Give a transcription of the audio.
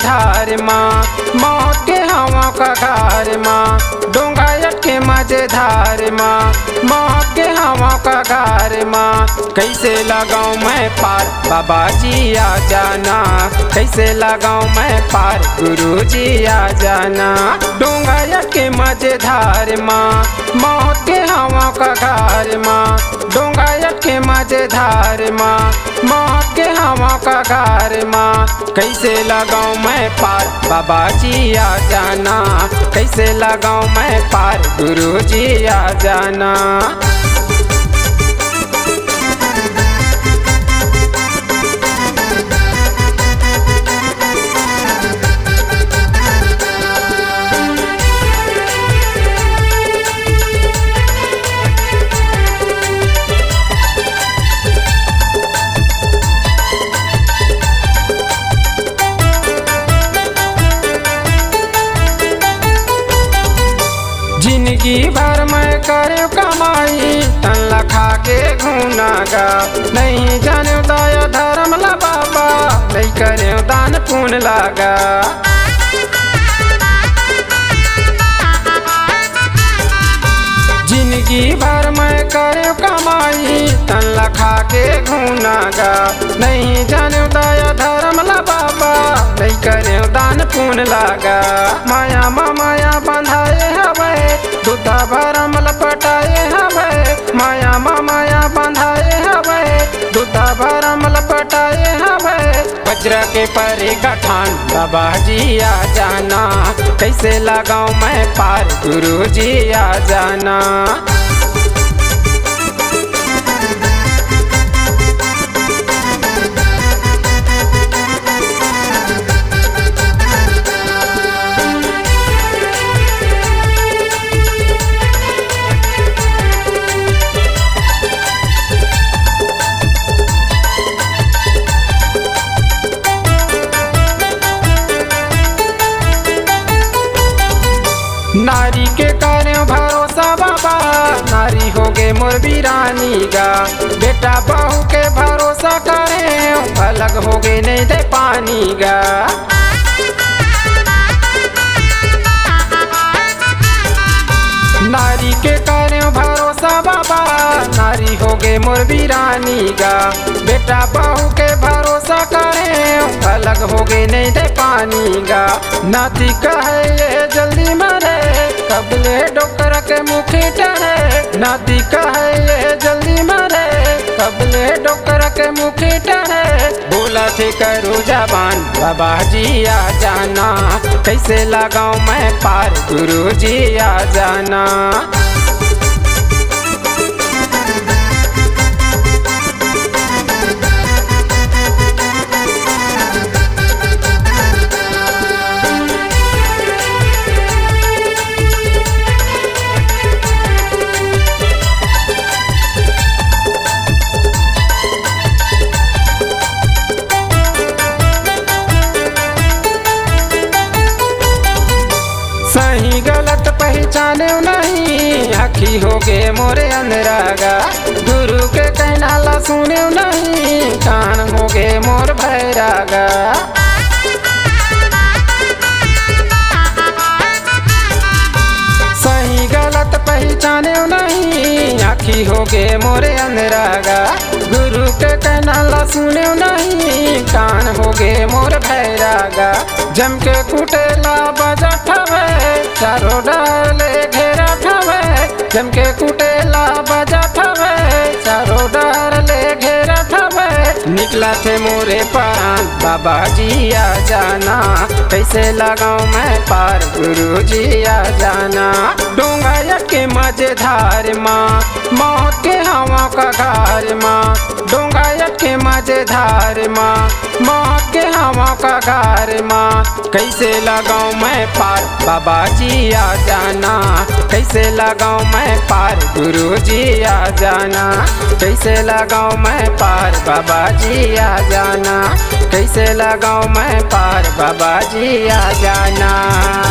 मजेधार माँ, मौत के हवा का घर माँ, डोंगायत के मजेधार माँ, मौत के हवा का घर माँ। कैसे लगाऊं मैं पार, बाबा जी आ जाना, कैसे लगाऊं मैं पार, गुरु जी आ जाना। डोंगायत के मजेधार माँ, मौत के हवा का घर माँ, डोंगायत के मजेधार माँ, मौत के हवा का घर माँ। कैसे लगाऊं मैं पार, बाबा जी आ जाना, कैसे लगाऊं मैं पार, गुरु जी आ जाना। जिंदगी भर मैं करे कमाई, तन लखा के घूनागा, नहीं जाने दया धर्म ला बाबा, नहीं करे दान पुण्य लागा। जिंदगी भर मैं करे कमाई, तन लखा के घूनागा, नहीं जाने दया धर्म ला बाबा, नहीं करे दान पुण्य लागा। माया माया बंधाए हवे, दूधा भरम लपटाए हवे, माया माया बंधाए हवे, दूधा भरम लपटाए हवे। वज्र के परे गठान, बाबा जी आ जाना, कैसे लगाऊं मैं पार, गुरु जी आ जाना। नारी के करे भरोसा बाबा, नारी हो गे मोर वीरानी गा, बेटा बहू के भरोसा करे, अलग हो गे नहीं दे पानी गा। नारी के करे भरोसा बाबा, नारी हो गे मोर वीरानी गा, बेटा बहू के भरोसा करे, अलग हो गे नहीं दे पानी गा। नाती कहे ये जल्दी मरे, कबले डॉक्टर के मुखी टरे, नाती कहे ये जल्दी मरे, कबले डॉक्टर के मुखी टरे। बोला थे करो जबान, बाबा जी आ जाना, कैसे लगाऊं मैं पार, गुरु जी आ जाना। सही गलत पहचाने नहीं, आखी हो गे मोरे अंधरागा, गुरु के कहना ला सुने नहीं, कान हो गे मोर भैरागा। सही गलत पहचाने नहीं, आखी हो गे मोरे अंधरागा, गुरु के कहना ला सुने नहीं, कान हो गे मोर भैरागा। जम के कुटेला बजा ठवे, चारों डाले घेरा ठवे, जम के कुटेला बजा ठवे, चारों डाले घेरा ठवे। निकला थे मोरे पान, बाबा जी आ जाना, कैसे लगाऊं मैं पार, गुरु जी आ जाना। डोंगायत के मजेधार माँ, मौत के हवा का घर माँ, डोंगायत के मजेधार माँ, मौत के हवा का घर माँ। कैसे लगाऊं मैं पार, बाबा जी आ जाना, कैसे लगाऊं मैं पार, गुरु जी आ जाना। कैसे लगाऊं मैं पार, बाबा जी आ जाना, कैसे लगाऊं मैं पार, बाबा जी आ जाना।